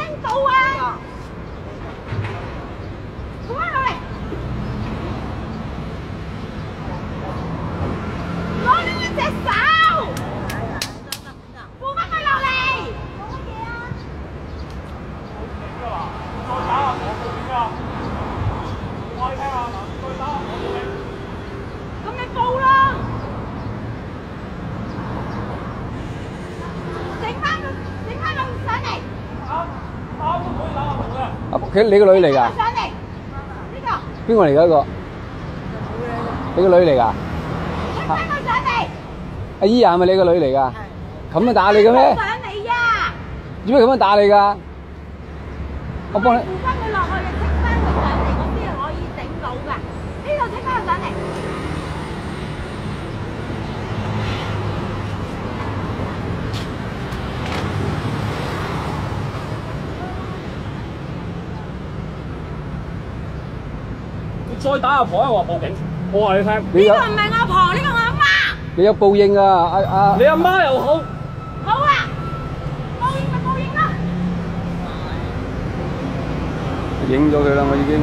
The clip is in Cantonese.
聽到啊！做乜落嚟？攞你隻手！扶翻佢落嚟！做乜嘢啊？再打下我報警啊！我聽下，再打下我報警。咁你報啦！整翻佢上嚟！打都可以打下我嘅。啊，你個女嚟㗎？上嚟！呢個。邊個嚟㗎？呢個？你個女嚟㗎？整翻佢上嚟！阿姨啊，係咪你個女嚟㗎？咁樣打你嘅咩？上嚟呀！做咩咁樣打你㗎？我幫你。扶翻佢落去，你整翻佢上嚟，我先係可以整到㗎。呢度整翻佢上嚟。再打阿婆，我話報警。我話你聽，你有呢個唔係我婆，呢個我阿媽。你有報應啊！你阿媽又好。好啊，報應咪報應啦。影咗佢啦，我已經。